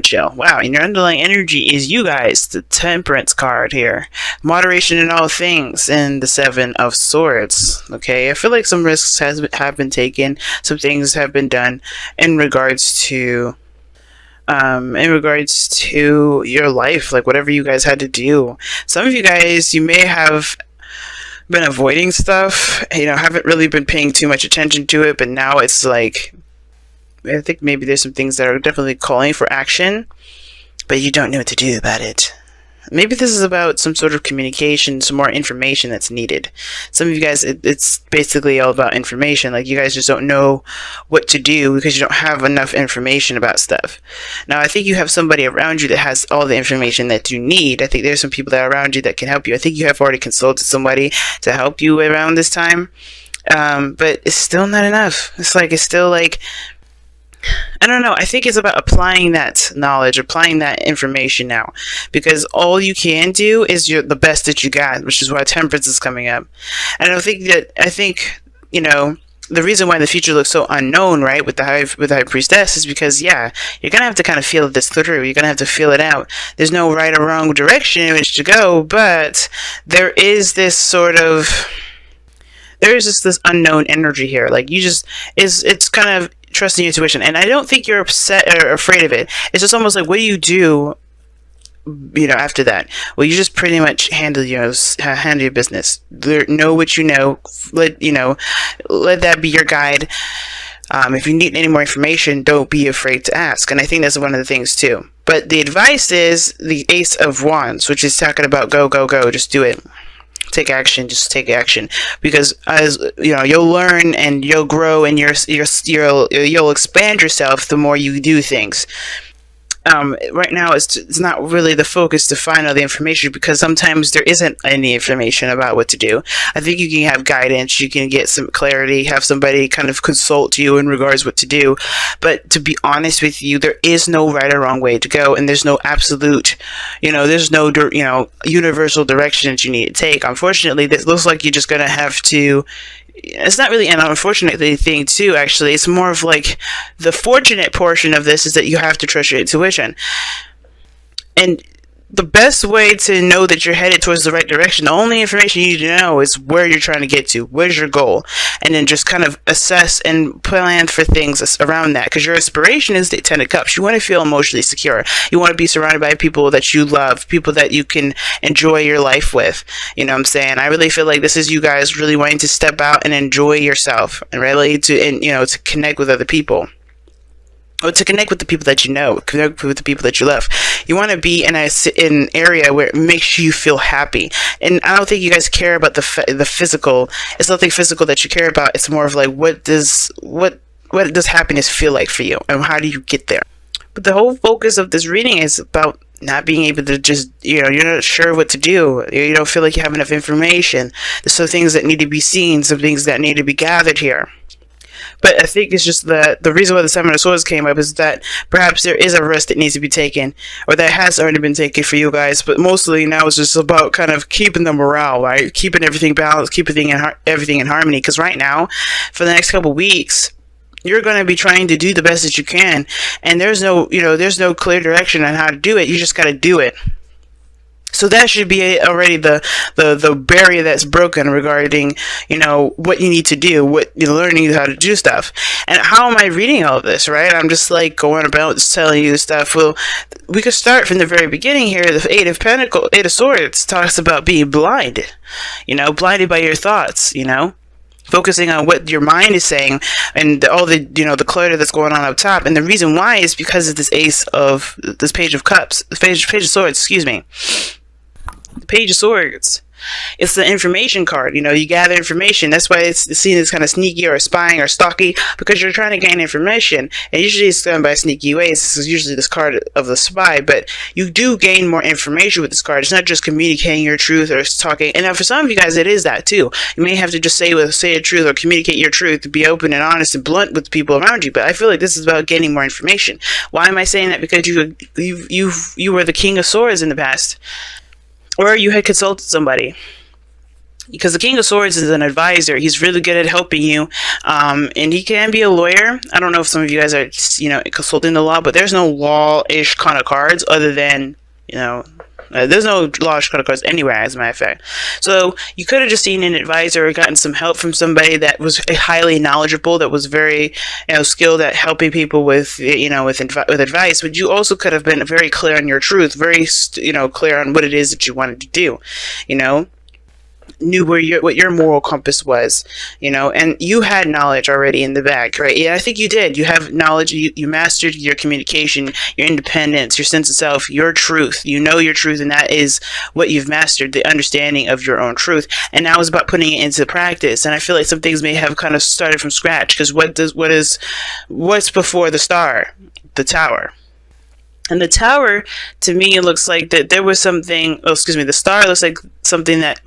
chill. Wow, and your underlying energy is you guys, the Temperance card here. Moderation in all things, and the Seven of Swords. Okay, I feel like some risks have been taken, some things have been done in regards to your life, like whatever you guys had to do. Some of you guys, you may have been avoiding stuff, haven't really been paying too much attention to it, but now it's like, I think maybe there's some things that are definitely calling for action, but you don't know what to do about it. Maybe this is about some sort of communication, some more information that's needed. Some of you guys, it's basically all about information. Like, you guys just don't know what to do because you don't have enough information about stuff. Now, I think you have somebody around you that has all the information that you need. I think there's some people that are around you that can help you. I think you have already consulted somebody to help you around this time. But it's still not enough. It's still like, I don't know. I think it's about applying that knowledge, applying that information now, because all you can do is the best that you got, which is why Temperance is coming up. And I think the reason why the future looks so unknown, right, with the High Priestess, is because, yeah, you're gonna have to kind of feel this through. You're gonna have to feel it out. There's no right or wrong direction in which to go, but there is this this unknown energy here. Like, it's kind of trusting your intuition, and I don't think you're upset or afraid of it. It's just almost like, what do you do after that? Well, you just pretty much handle your business. Know what you know. Let that be your guide. If you need any more information, don't be afraid to ask. And I think that's one of the things too. But the advice is the Ace of Wands, which is talking about go, just do it. Take action, just take action, because as you'll learn and you'll grow, and you'll expand yourself the more you do things. Right now it's not really the focus to find all the information, because sometimes there isn't any information about what to do. I think you can have guidance, you can get some clarity, have somebody kind of consult you in regards what to do. But to be honest with you, there is no right or wrong way to go, and there's no absolute, there's no universal direction that you need to take. Unfortunately, this looks like you're just gonna have to. It's not really an unfortunate thing too, actually. It's more of like, the fortunate portion of this is that you have to trust your intuition. And the best way to know that you're headed towards the right direction, the only information you need to know is where you're trying to get to, where's your goal, and then just kind of assess and plan for things around that, because your aspiration is the Ten of Cups. You want to feel emotionally secure. You want to be surrounded by people that you love, people that you can enjoy your life with. You know what I'm saying? I really feel like this is you guys really wanting to step out and enjoy yourself, and really to connect with other people. Or to connect with the people that you know, connect with the people that you love. You want to be in an area where it makes you feel happy. And I don't think you guys care about the physical. It's nothing physical that you care about. It's more of like, what does happiness feel like for you, and how do you get there? But the whole focus of this reading is about not being able to just, you're not sure what to do. You don't feel like you have enough information. There's some things that need to be seen, some things that need to be gathered here. But I think it's just the reason why the Seven of Swords came up is that perhaps there is a risk that needs to be taken, or that has already been taken for you guys. But mostly now it's just about kind of keeping the morale, right? Keeping everything balanced, keeping everything in harmony. Because right now, for the next couple weeks, you're going to be trying to do the best that you can, and there's no clear direction on how to do it. You just got to do it. So that should be already the barrier that's broken regarding, what you need to do, what you're learning how to do stuff. And how am I reading all of this, right? I'm just like going about just telling you stuff. Well, we could start from the very beginning here. The Eight of Swords talks about being blinded, blinded by your thoughts, focusing on what your mind is saying, and all the the clutter that's going on up top. And the reason why is because of this Page of Cups, Page of Swords, excuse me. The Page of Swords. It's the information card. You gather information. That's why it's seen as kind of sneaky or spying or stalky, because you're trying to gain information. And usually it's done by sneaky ways. This is usually this card of the spy, but you do gain more information with this card. It's not just communicating your truth or talking. And now for some of you guys, it is that too. You may have to just say a truth or communicate your truth, to be open and honest and blunt with the people around you. But I feel like this is about gaining more information. Why am I saying that? Because you were the King of Swords in the past. Or you had consulted somebody. because the King of Swords is an advisor. He's really good at helping you, and he can be a lawyer. I don't know if some of you guys are, consulting the law, but there's no law-ish kind of cards other than, there's no law-ish kind of cards anywhere, as a matter of fact. So you could have just seen an advisor or gotten some help from somebody that was highly knowledgeable, that was very, skilled at helping people with, with advice. But you also could have been very clear on your truth, very, clear on what it is that you wanted to do, knew what your moral compass was, and you had knowledge already in the bag, right? Yeah, I think you did. You have knowledge. You mastered your communication, your independence, your sense of self, your truth. You know your truth, and that is what you've mastered, the understanding of your own truth. And now it's about putting it into practice. And I feel like some things may have kind of started from scratch, because what's before the star? The Tower. And the Tower, to me, it looks like that there was something. Oh, excuse me. The star looks like something that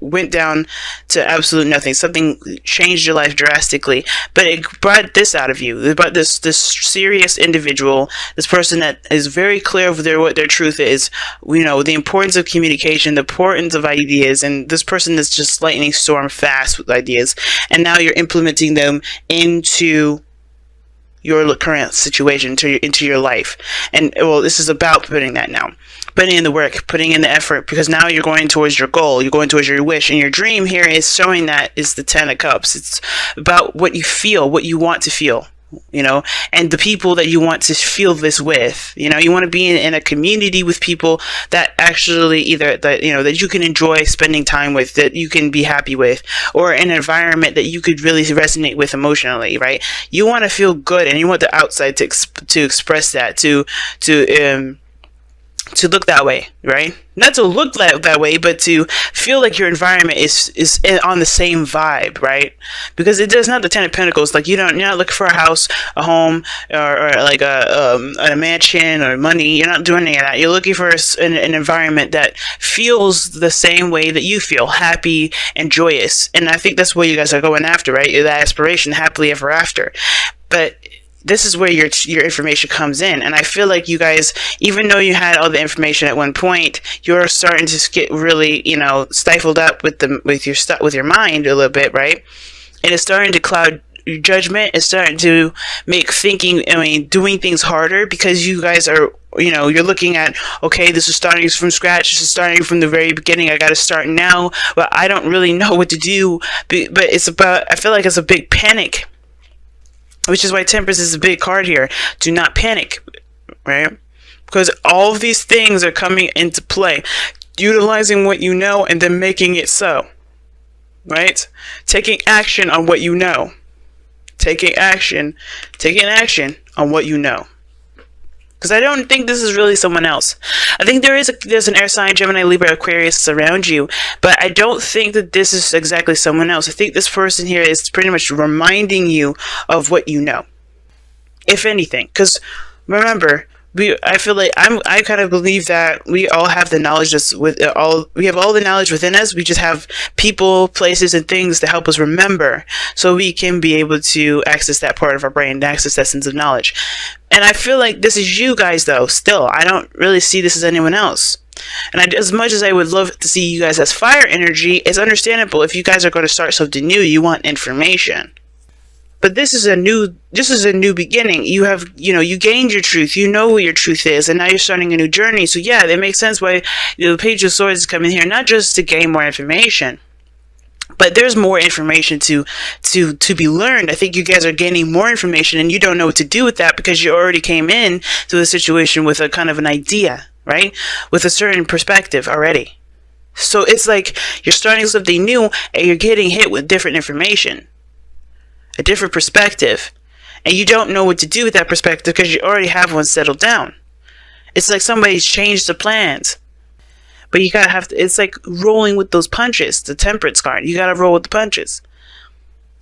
went down to absolute nothing. Something changed your life drastically, but it brought this out of you. It brought this serious individual, this person that is very clear of what their truth is. The importance of communication, the importance of ideas, and this person is just lightning storm fast with ideas. And now you're implementing them into your current situation, into your life. And this is about putting in the work, putting in the effort, because now you're going towards your goal, you're going towards your wish. And your dream here is showing that is the 10 of Cups. It's about what you feel, what you want to feel, and the people that you want to feel this with. You want to be in a community with people that actually that you can enjoy spending time with, that you can be happy with, or an environment that you could really resonate with emotionally, right? You want to feel good, and you want the outside to express that, to look that way, right? Not to look that way, but to feel like your environment is on the same vibe, right? Because it does not the 10 of Pentacles. Like you're not looking for a house, a home, or like a mansion or money. You're not doing any of that. You're looking for an environment that feels the same way that you feel, happy and joyous. And I think that's what you guys are going after, right? That aspiration, happily ever after. But this is where your information comes in. And I feel like you guys, even though you had all the information at one point, you're starting to get really, stifled up with your mind a little bit, right? And it's starting to cloud your judgment. It's starting to make doing things harder, because you guys are, you're looking at, okay, this is starting from scratch. This is starting from the very beginning. I got to start now, but I don't really know what to do. But I feel like it's a big panic, which is why Temperance is a big card here. Do not panic, right? Because all of these things are coming into play. Utilizing what you know and then making it so, right? Taking action on what you know. Taking action on what you know. Because I don't think this is really someone else. I think there's an air sign, Gemini, Libra, Aquarius around you, but I don't think that this is exactly someone else. I think this person here is pretty much reminding you of what you know, if anything. Because remember, I feel like I kind of believe that we all have the knowledge we have all the knowledge within us. We just have people, places, and things to help us remember, so we can be able to access that part of our brain, to access that sense of knowledge. And I feel like this is you guys, though. Still, I don't really see this as anyone else. And as much as I would love to see you guys as fire energy, it's understandable. If you guys are going to start something new, you want information. But this is a new beginning. You have, you gained your truth. You know what your truth is, and now you're starting a new journey. So yeah, that makes sense why the Page of Swords is coming here, not just to gain more information, but there's more information to be learned. I think you guys are gaining more information, and you don't know what to do with that, because you already came in to the situation with a kind of an idea, right? With a certain perspective already. So it's like you're starting something new, and you're getting hit with different information, a different perspective, and you don't know what to do with that perspective because you already have one settled down. It's like somebody's changed the plans, but you gotta it's like rolling with those punches. The Temperance card, you gotta roll with the punches.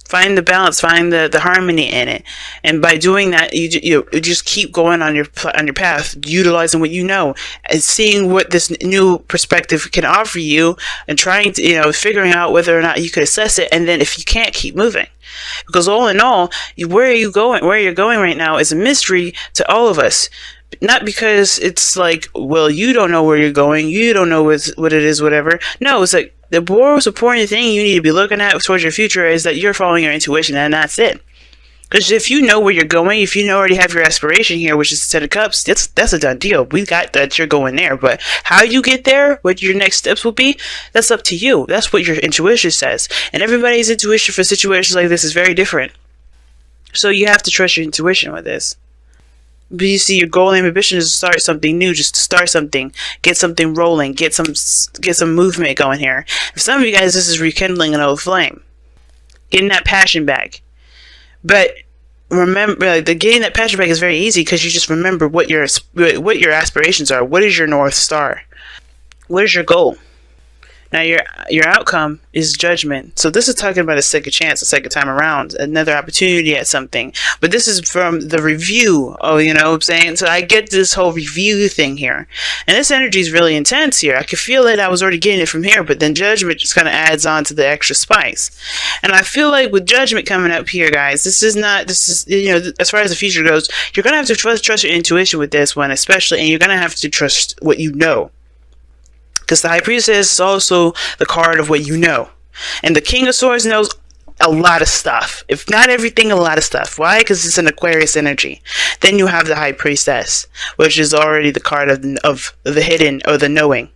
Find the balance, find the harmony in it, and by doing that, you just keep going on your path, utilizing what you know, and seeing what this new perspective can offer you, and trying to figuring out whether or not you could assess it, and then if you can't, keep moving. Because all in all, where you're going right now is a mystery to all of us. Not because it's like, well, you don't know where you're going, you don't know what it is, whatever. No, it's like The most important thing you need to be looking at towards your future is that you're following your intuition, and that's it. Because if you know where you're going, if you already have your aspiration here, which is the Ten of Cups, that's a done deal. We got that you're going there. But how you get there, what your next steps will be, that's up to you. That's what your intuition says. And everybody's intuition for situations like this is very different. So you have to trust your intuition with this. But you see, your goal and ambition is to start something new, just to start something, get something rolling, get some movement going here. For some of you guys, this is rekindling an old flame, getting that passion back. But remember, the getting that passion back is very easy because you just remember what your aspirations are. What is your North Star? What is your goal? Now, your outcome is judgment. So this is talking about a second chance, a second time around, another opportunity at something. But this is from the review. Oh, you know what I'm saying? So I get this whole review thing here. And this energy is really intense here. I could feel it. I was already getting it from here. But then judgment just kind of adds on to the extra spice. And I feel like with judgment coming up here, guys, this is, you know, as far as the future goes, you're going to have to trust your intuition with this one, especially. And you're going to have to trust what you know. Because the High Priestess is also the card of what you know. And the King of Swords knows a lot of stuff. If not everything, a lot of stuff. Why? Because it's an Aquarius energy. Then you have the High Priestess, which is already the card of the hidden or the knowing.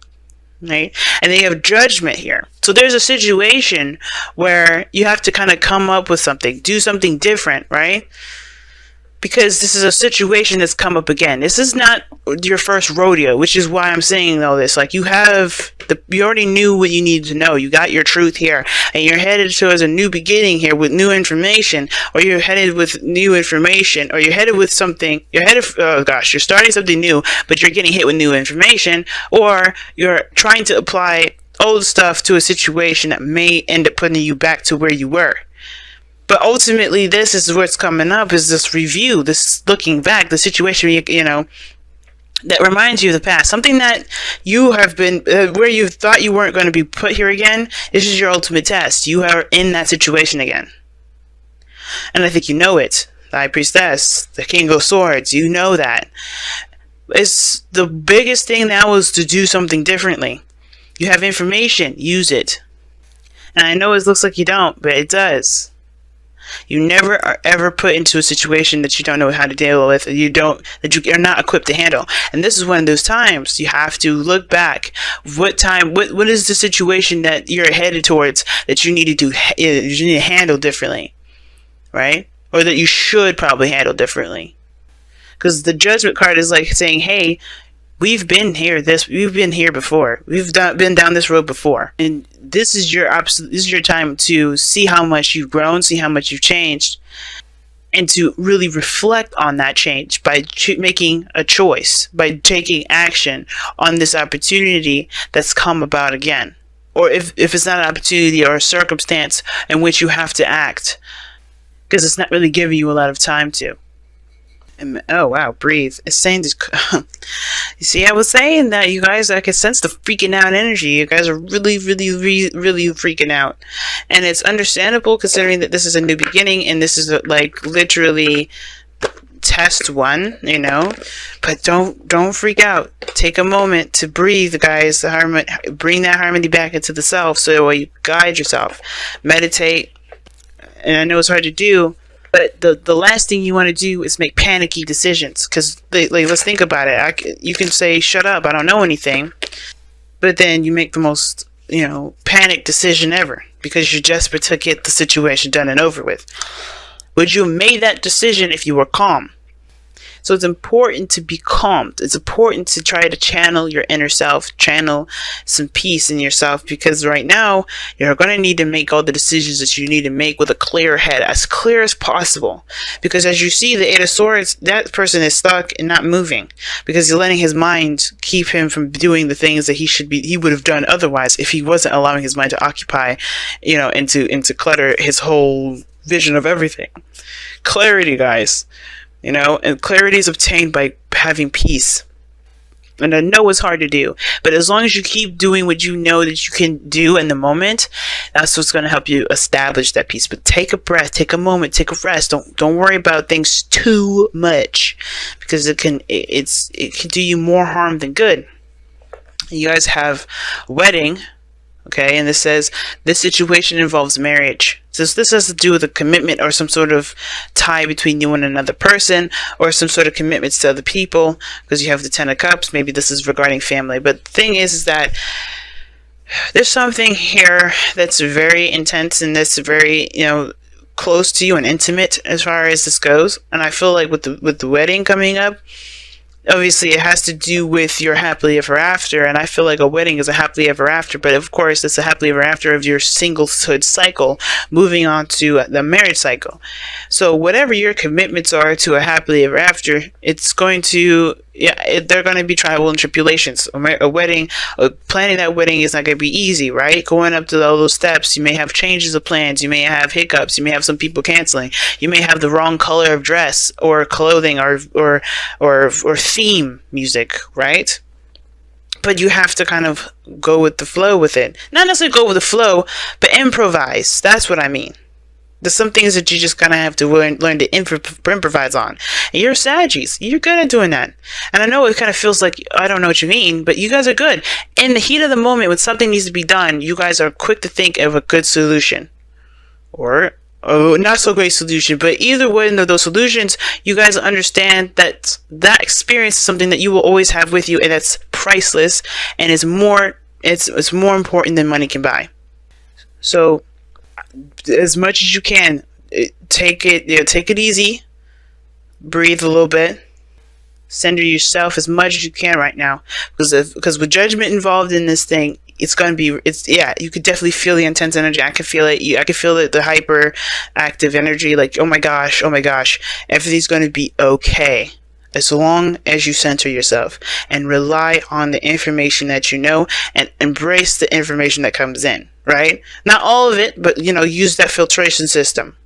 Right? And then you have judgment here. So there's a situation where you have to kind of come up with something. Do something different, right? Because this is a situation that's come up again. This is not your first rodeo, which is why I'm saying all this. Like, you already knew what you needed to know. You got your truth here, and you're headed towards a new beginning here with new information, or you're headed with new information, or you're headed with something. You're starting something new, but you're getting hit with new information, or you're trying to apply old stuff to a situation that may end up putting you back to where you were. But ultimately, this is what's coming up, is this review, this looking back, the situation, you know, that reminds you of the past. Something that you have been, where you thought you weren't going to be put here again. This is your ultimate test. You are in that situation again. And I think you know it. The High Priestess, the King of Swords, you know that. It's the biggest thing now is to do something differently. You have information, use it. And I know it looks like you don't, but it does. You never are ever put into a situation that you don't know how to deal with, that you are not equipped to handle. And this is one of those times you have to look back. What is the situation that you're headed towards that you need to handle differently, right? Or that you should probably handle differently. Because the Judgment card is like saying, hey, we've been here before. We've been down this road before. And this is your time to see how much you've grown, see how much you've changed, and to really reflect on that change by making a choice, by taking action on this opportunity that's come about again. Or if it's not an opportunity or a circumstance in which you have to act, because it's not really giving you a lot of time to. Oh wow, breathe. It's saying this. You see, I was saying that you guys, I could sense the freaking out energy. You guys are really freaking out, and it's understandable considering that this is a new beginning and this is like literally test one, you know. But don't freak out. Take a moment to breathe, guys. Bring that harmony back into the self, so you guide yourself, meditate. And I know it's hard to do. But the last thing you want to do is make panicky decisions. Because, let's think about it. You can say, shut up, I don't know anything. But then you make the most, panic decision ever. Because you're desperate to get the situation done and over with. Would you have made that decision if you were calm? So it's important to be calm. It's important to try to channel your inner self, channel some peace in yourself, because right now you're going to need to make all the decisions that you need to make with a clear head, as clear as possible. Because as you see, the Eight of Swords, that person is stuck and not moving because he's letting his mind keep him from doing the things that he would have done otherwise if he wasn't allowing his mind to occupy, and to clutter his whole vision of everything. Clarity, guys. And clarity is obtained by having peace. And I know it's hard to do, but as long as you keep doing what you know that you can do in the moment, that's what's going to help you establish that peace. But take a breath, take a moment, take a rest. Don't worry about things too much, because it can do you more harm than good. You guys have a wedding, Okay, and this says this situation involves marriage. So this has to do with a commitment or some sort of tie between you and another person, or some sort of commitments to other people, because you have the Ten of Cups. Maybe this is regarding family. But the thing is that there's something here that's very intense and that's very, close to you and intimate as far as this goes. And I feel like with the wedding coming up, obviously it has to do with your happily ever after, and I feel like a wedding is a happily ever after, but of course it's a happily ever after of your singlehood cycle moving on to the marriage cycle. So whatever your commitments are to a happily ever after, it's going to, they're going to be trial and tribulations. A wedding, planning that wedding is not going to be easy, right? Going up to all those steps, you may have changes of plans, you may have hiccups, you may have some people canceling, you may have the wrong color of dress or clothing or theme music, right? But you have to kind of go with the flow with it. Not necessarily go with the flow, but improvise. That's what I mean. There's some things that you just kind of have to learn to improvise on. And you're Saggies. You're good at doing that. And I know it kind of feels like, I don't know what you mean, but you guys are good. In the heat of the moment, when something needs to be done, you guys are quick to think of a good solution. Or not so great solution. But either one of those solutions, you guys understand that that experience is something that you will always have with you, and that's priceless, and it's more important than money can buy. So as much as you can, take it easy, breathe a little bit, center yourself as much as you can right now, because with judgment involved in this thing, it's going to be, you could definitely feel the intense energy. I could feel it. I could feel the hyper active energy, like, oh my gosh, everything's going to be okay. As long as you center yourself and rely on the information that you know and embrace the information that comes in, right? Not all of it, but, use that filtration system.